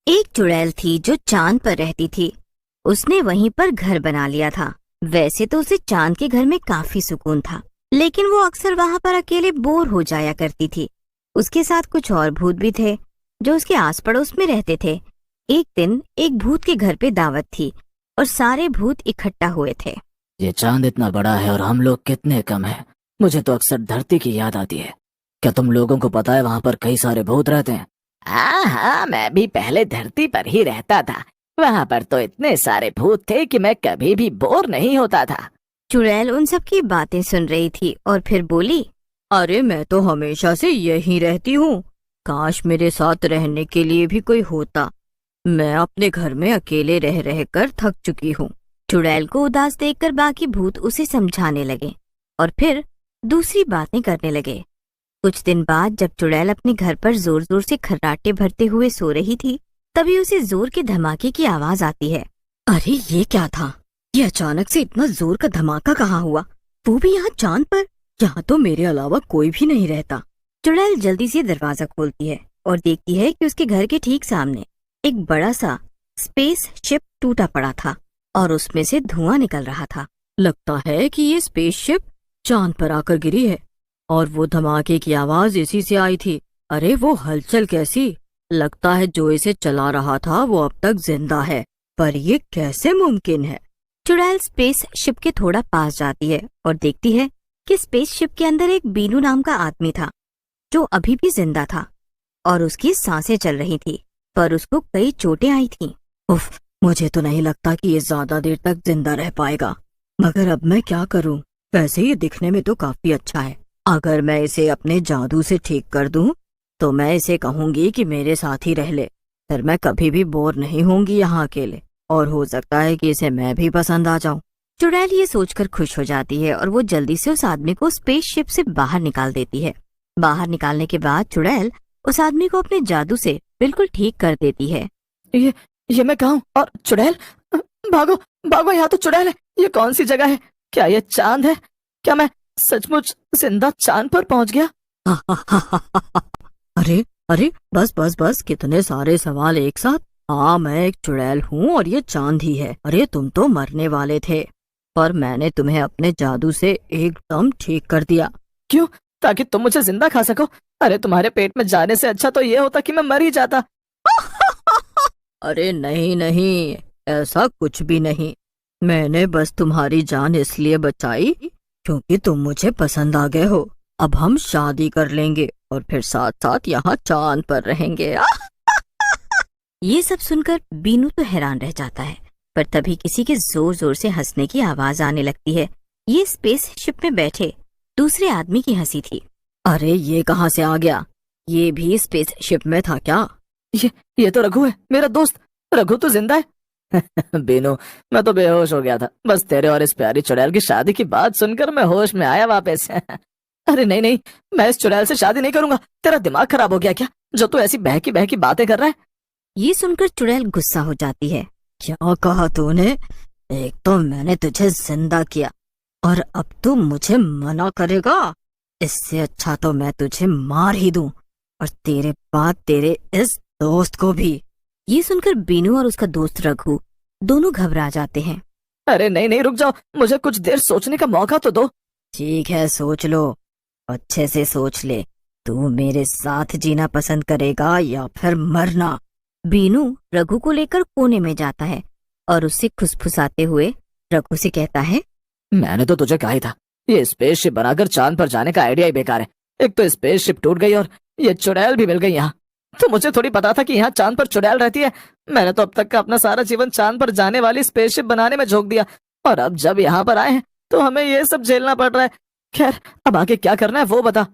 एक चुड़ैल थी जो चांद पर रहती थी। उसने वहीं पर घर बना लिया था। वैसे तो उसे चांद के घर में काफी सुकून था, लेकिन वो अक्सर वहां पर अकेले बोर हो जाया करती थी। उसके साथ कुछ और भूत भी थे जो उसके आस पड़ोस में रहते थे। एक दिन एक भूत के घर पे दावत थी और सारे भूत इकट्ठा हुए थे। ये चांद इतना बड़ा है और हम लोग कितने कम हैं। मुझे तो अक्सर धरती की याद आती है। क्या तुम लोगों को पता है वहां पर कई सारे भूत रहते हैं? हाँ हाँ, मैं भी पहले धरती पर ही रहता था। वहां पर तो इतने सारे भूत थे कि मैं कभी भी बोर नहीं होता था। चुड़ैल उन सब की बातें सुन रही थी और फिर बोली, अरे मैं तो हमेशा से यहीं रहती हूँ। काश मेरे साथ रहने के लिए भी कोई होता। मैं अपने घर में अकेले रह रह कर थक चुकी हूँ। चुड़ैल को उदास देखकर बाकी भूत उसे समझाने लगे और फिर दूसरी बातें करने लगे। कुछ दिन बाद जब चुड़ैल अपने घर पर जोर जोर से खर्राटे भरते हुए सो रही थी, तभी उसे जोर के धमाके की आवाज आती है। अरे ये क्या था? ये अचानक से इतना जोर का धमाका कहाँ हुआ? वो भी यहाँ चांद पर? यहाँ तो मेरे अलावा कोई भी नहीं रहता। चुड़ैल जल्दी से दरवाजा खोलती है और देखती है कि उसके घर के ठीक सामने एक बड़ा सा स्पेस शिप टूटा पड़ा था और उसमें से धुआं निकल रहा था। लगता है कि ये स्पेस शिप चांद पर आकर गिरी है और वो धमाके की आवाज इसी से आई थी। अरे वो हलचल कैसी? लगता है जो इसे चला रहा था वो अब तक जिंदा है, पर ये कैसे मुमकिन है? चुड़ैल स्पेस शिप के थोड़ा पास जाती है और देखती है कि स्पेस शिप के अंदर एक बीनू नाम का आदमी था जो अभी भी जिंदा था और उसकी सांसें चल रही थी, पर उसको कई चोटें आई थीं। उफ, मुझे तो नहीं लगता कि ये ज्यादा देर तक जिंदा रह पाएगा। मगर अब मैं क्या करूं? वैसे ये दिखने में तो काफी अच्छा है। अगर मैं इसे अपने जादू से ठीक कर दूं, तो मैं इसे कहूंगी कि मेरे साथ ही रह ले। फिर मैं कभी भी बोर नहीं होंगी यहाँ अकेले, और हो सकता है कि इसे मैं भी पसंद आ जाऊं। चुड़ैल ये सोचकर खुश हो जाती है और वो जल्दी से उस आदमी को स्पेसशिप से बाहर निकाल देती है। बाहर निकालने के बाद चुड़ैल उस आदमी को अपने जादू से बिल्कुल ठीक कर देती है। ये मैं कहाँ हूँ? और चुड़ैल, भागो भागो, यहाँ तो चुड़ैल है। ये कौन सी जगह है? क्या ये चांद है? क्या मैं सचमुच जिंदा चांद पर पहुंच गया? अरे अरे, बस बस बस, कितने सारे सवाल एक साथ। हाँ, मैं एक चुड़ैल हूँ और ये चांद ही है। अरे तुम तो मरने वाले थे, पर मैंने तुम्हें अपने जादू से एकदम ठीक कर दिया। क्यों? ताकि तुम मुझे जिंदा खा सको? अरे तुम्हारे पेट में जाने से अच्छा तो ये होता कि मैं मर ही जाता। अरे नहीं नहीं, ऐसा कुछ भी नहीं। मैंने बस तुम्हारी जान इसलिए बचाई क्योंकि तुम मुझे पसंद आ गए हो। अब हम शादी कर लेंगे और फिर साथ साथ यहाँ चांद पर रहेंगे। ये सब सुनकर बीनू तो हैरान रह जाता है, पर तभी किसी के जोर जोर से हंसने की आवाज आने लगती है। ये स्पेस शिप में बैठे दूसरे आदमी की हंसी थी। अरे ये कहाँ से आ गया? ये भी स्पेस शिप में था क्या? ये तो रघु है, मेरा दोस्त। रघु तो जिंदा है। बीनू, मैं तो बेहोश हो गया था। बस तेरे और इस प्यारी चुड़ैल की शादी की बात सुनकर मैं होश में आया वापस। अरे नहीं नहीं, मैं इस चुड़ैल से शादी नहीं करूंगा। तेरा दिमाग खराब हो गया क्या, जो तू ऐसी बहकी बहकी बातें कर रहा है? ये सुनकर चुड़ैल गुस्सा हो जाती है। क्या कहा तूने? एक तो मैंने तुझे जिंदा किया और अब तू मुझे मना करेगा? इससे अच्छा तो मैं तुझे मार ही दूं, और तेरे बाद तेरे इस दोस्त को भी। ये सुनकर बीनू और उसका दोस्त रघु दोनों घबरा जाते हैं। अरे नहीं नहीं, रुक जाओ, मुझे कुछ देर सोचने का मौका तो दो। ठीक है, सोच लो, अच्छे से सोच ले। तू मेरे साथ जीना पसंद करेगा या फिर मरना? बीनू रघु को लेकर कोने में जाता है और उससे खुसफुसाते हुए रघु से कहता है, मैंने तो तुझे कहा ही था, ये स्पेसशिप बनाकर चांद पर जाने का आइडिया ही बेकार है। एक तो स्पेसशिप टूट गई और ये चुड़ैल भी मिल गई यहाँ। तो मुझे थोड़ी पता था कि यहाँ चांद पर चुड़ैल रहती है। मैंने तो अब तक का अपना सारा जीवन चांद पर जाने वाली स्पेसशिप बनाने में झोंक दिया, और अब जब यहाँ पर आए हैं तो हमें ये सब झेलना पड़ रहा है। खैर, अब आगे क्या करना है वो बता।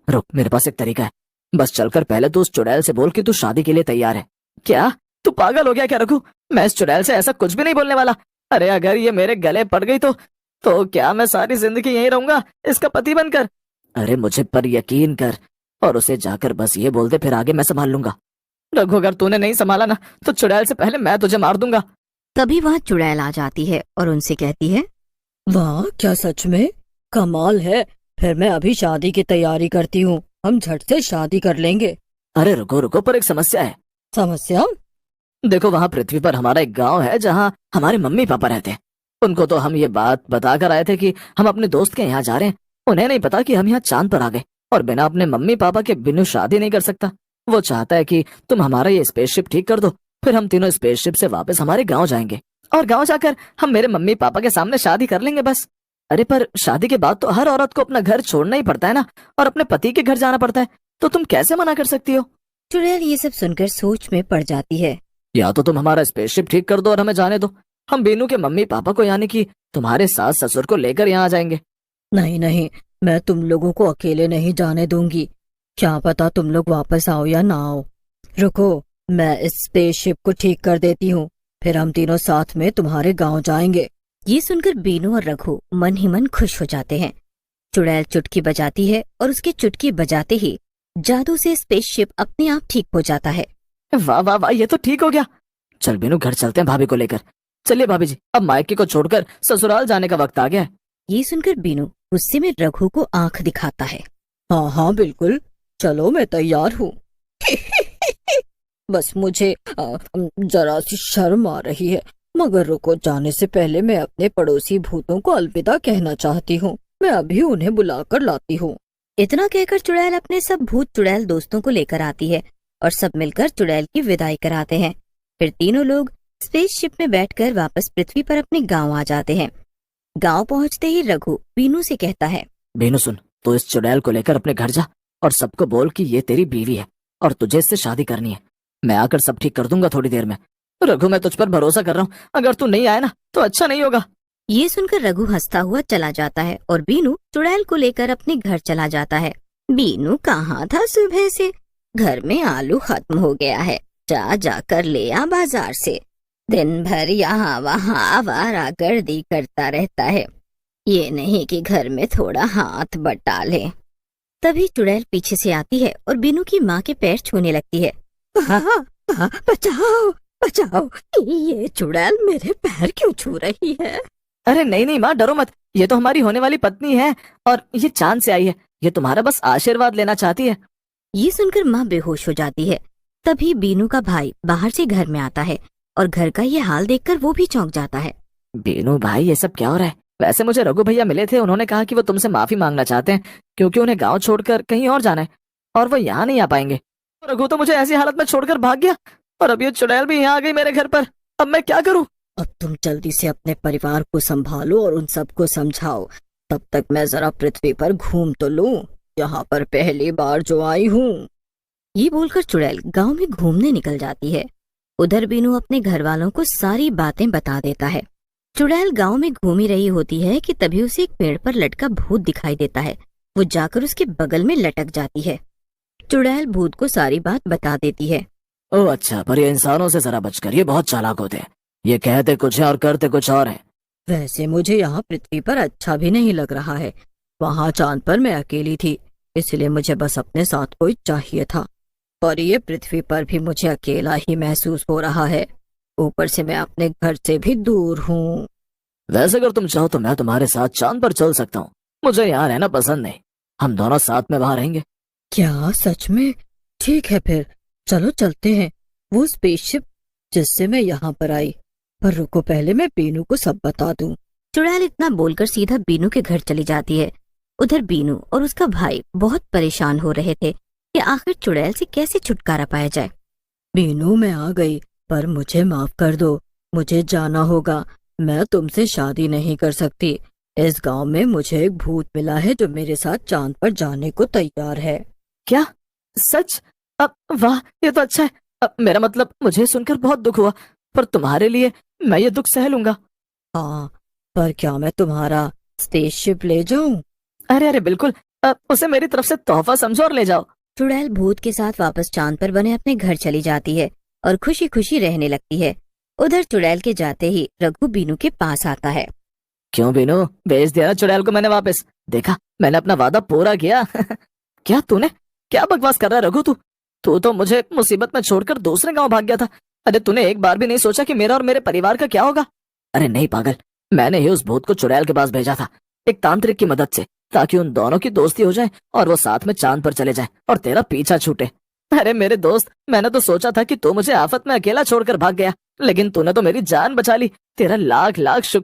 रुक, मेरे पास एक तरीका है। बस चलकर पहले तो उस चुड़ैल से बोल कि तू शादी के लिए तैयार है। क्या तू पागल हो गया क्या रघु? मैं इस चुड़ैल से ऐसा कुछ भी नहीं बोलने वाला। अरे अगर ये मेरे गले पड़ गई तो क्या मैं सारी जिंदगी यहीं रहूंगा इसका पति बनकर? अरे मुझे पर यकीन कर और उसे जाकर बस ये बोल दे, फिर आगे मैं संभाल लूंगा। रघु, अगर तूने नहीं संभाला ना तो चुड़ैल से पहले मैं तुझे मार दूंगा। तभी वहाँ चुड़ैल आ जाती है और उनसे कहती है, वाह, क्या सच में कमाल है। फिर मैं अभी शादी की तैयारी करती हूँ, हम झट से शादी कर लेंगे। अरे रुको रुको, पर एक समस्या है। समस्या? देखो वहां पृथ्वी पर हमारा एक गांव है जहां हमारे मम्मी पापा रहते हैं। उनको तो हम ये बात बताकर आए थे कि हम अपने दोस्त के यहाँ जा रहे हैं। उन्हें नहीं पता कि हम यहाँ चांद पर आ गए, और बिना अपने मम्मी पापा के बिनु शादी नहीं कर सकता। वो चाहता है कि तुम हमारा ये स्पेसशिप ठीक कर दो, फिर हम तीनों स्पेसशिप से वापस हमारे गाँव जाएंगे, और गाँव जाकर हम मेरे मम्मी पापा के सामने शादी कर लेंगे बस। अरे पर शादी के बाद तो हर औरत को अपना घर छोड़ना ही पड़ता है ना, और अपने पति के घर जाना पड़ता है, तो तुम कैसे मना कर सकती हो? चुड़ैल ये सब सुनकर सोच में पड़ जाती है। या तो तुम हमारा स्पेसशिप ठीक कर दो और हमें जाने दो। हम बीनू के मम्मी पापा को यानी कि तुम्हारे सास ससुर को लेकर यहाँ आ जाएंगे। नहीं नहीं, मैं तुम लोगों को अकेले नहीं जाने दूंगी। क्या पता तुम लोग वापस आओ या ना आओ। रुको, मैं इस स्पेसशिप को ठीक कर देती हूँ, फिर हम तीनों साथ में तुम्हारे गांव जाएंगे। ये सुनकर बीनू और रघु मन ही मन खुश हो जाते हैं। चुड़ैल चुटकी बजाती है और उसकी चुटकी बजाते ही जादू से स्पेसशिप अपने आप ठीक हो जाता है। वाह वाह वाह, ये तो ठीक हो गया। चल बीनू, घर चलते हैं भाभी को लेकर। चलिए भाभी जी, अब मायके को छोड़कर ससुराल जाने का वक्त आ गया है। ये सुनकर बीनू गुस्से में रघु को आंख दिखाता है। हाँ हाँ बिल्कुल, चलो मैं तैयार हूँ। बस मुझे जरा सी शर्म आ रही है, मगर रुको, जाने से पहले मैं अपने पड़ोसी भूतों को अलविदा कहना चाहती हूँ। मैं अभी उन्हें बुलाकर लाती हूँ। इतना कहकर चुड़ैल अपने सब भूत चुड़ैल दोस्तों को लेकर आती है और सब मिलकर चुड़ैल की विदाई कराते हैं। फिर तीनों लोग स्पेसशिप में बैठकर वापस पृथ्वी पर अपने गांव आ जाते हैं। गांव पहुंचते ही रघु बीनू से कहता है, बीनू सुन, तो इस चुड़ैल को लेकर अपने घर जा और सबको बोल कि ये तेरी बीवी है और तुझे इससे शादी करनी है। मैं आकर सब ठीक कर दूंगा थोड़ी देर में। रघु, मैं तुझ पर भरोसा कर रहा हूँ, अगर तू नहीं आए ना तो अच्छा नहीं होगा। ये सुनकर रघु हंसता हुआ चला जाता है और बीनू चुड़ैल को लेकर अपने घर चला जाता है। बीनू कहाँ था सुबह से? घर में आलू खत्म हो गया है, जा जाकर ले आ बाजार से। दिन भर यहाँ वहाँ आवारागर्दी करता रहता है, ये नहीं कि घर में थोड़ा हाथ बटा ले। तभी चुड़ैल पीछे से आती है और बीनू की माँ के पैर छूने लगती है। बचाओ बचाओ, ये चुड़ैल मेरे पैर क्यों छू रही है? अरे नहीं नहीं माँ, डरो मत, ये तो हमारी होने वाली पत्नी है और ये चांद से आई है। ये तुम्हारा बस आशीर्वाद लेना चाहती है। ये सुनकर माँ बेहोश हो जाती है। तभी बीनू का भाई बाहर से घर में आता है और घर का ये हाल देखकर वो भी चौंक जाता है। बीनू भाई, ये सब क्या हो रहा है? वैसे मुझे रघु भैया मिले थे, उन्होंने कहा कि वो तुमसे माफी मांगना चाहते हैं क्योंकि उन्हें गांव छोड़कर कहीं और जाना है और वो यहाँ नहीं आ पाएंगे। रघु तो मुझे ऐसी हालत में छोड़कर भाग गया और अब ये चुड़ैल भी यहाँ आ गई मेरे घर पर। अब मैं क्या करूँ? अब तुम जल्दी से अपने परिवार को संभालो और उन सबको समझाओ। तब तक मैं जरा पृथ्वी पर घूम तो लूं, यहाँ पर पहली बार जो आई हूँ। ये बोलकर चुड़ैल गांव में घूमने निकल जाती है। उधर बीनू अपने घर वालों को सारी बातें बता देता है। चुड़ैल गांव में घूम ही रही होती है कि तभी उसे एक पेड़ पर लटका भूत दिखाई देता है। वो जाकर उसके बगल में लटक जाती है। चुड़ैल भूत को सारी बात बता देती है। ओह अच्छा, पर ये इंसानों से जरा बचकर, ये बहुत चालाक होते हैं। ये कहते कुछ है और करते कुछ और है। वैसे मुझे यहाँ पृथ्वी पर अच्छा भी नहीं लग रहा है। वहाँ चांद पर मैं अकेली थी, इसलिए मुझे बस अपने साथ कोई चाहिए था, पर ये पृथ्वी पर भी मुझे अकेला ही महसूस हो रहा है। ऊपर से मैं अपने घर से भी दूर हूँ। वैसे अगर तुम चाहो तो मैं तुम्हारे साथ चांद पर चल सकता हूँ। मुझे यहाँ रहना पसंद नहीं, हम दोनों साथ में वहाँ रहेंगे। क्या सच में? ठीक है फिर चलो चलते हैं, वो स्पेसशिप जिससे मैं यहाँ पर आई। पर रुको, पहले मैं बीनू को सब बता दूं। चुड़ैल इतना बोलकर सीधा बीनू के घर चली जाती है। उधर बीनू और उसका भाई बहुत परेशान हो रहे थे कि आखिर चुड़ैल से कैसे छुटकारा पाया जाए। बीनू, मैं आ गई, पर मुझे माफ कर दो, मुझे जाना होगा। मैं तुमसे शादी नहीं कर सकती। इस गांव में मुझे एक भूत मिला है जो मेरे साथ चांद पर जाने को तैयार है। क्या? सच? अब वाह, ये तो अच्छा है। अब मेरा मतलब, मुझे सुनकर बहुत दुख हुआ, पर तुम्हारे लिए मैं ये दुख सह लूंगा। हाँ, पर क्या मैं तुम्हारा स्पेसशिप ले जाऊं? अरे अरे बिल्कुल, उसे मेरी तरफ से तोहफा समझो और ले जाओ। चुड़ैल भूत के साथ वापस चांद पर बने अपने घर चली जाती है और खुशी खुशी रहने लगती है। उधर चुड़ैल के जाते ही रघु बीनू के पास आता है। क्यों बीनू, भेज दिया ना चुड़ैल को मैंने वापस? देखा, मैंने अपना वादा पूरा किया। क्या तूने? क्या बकवास कर रहा है रघु? तू तो मुझे मुसीबत में छोड़कर दूसरे गांव भाग गया था। अरे तूने एक बार भी नहीं सोचा कि मेरा और मेरे परिवार का क्या होगा? अरे नहीं पागल, मैंने ही उस भूत को चुड़ैल के पास भेजा था, एक तांत्रिक की मदद से, ताकि उन दोनों की दोस्ती हो जाए और वो साथ में चांद पर चले जाएं और तेरा पीछा छूटे। अरे मेरे दोस्त, मैंने तो सोचा था कि तू मुझे आफत में अकेला छोड़कर भाग गया, लेकिन तूने तो मेरी जान बचा ली। तेरा लाख लाख शुक्र।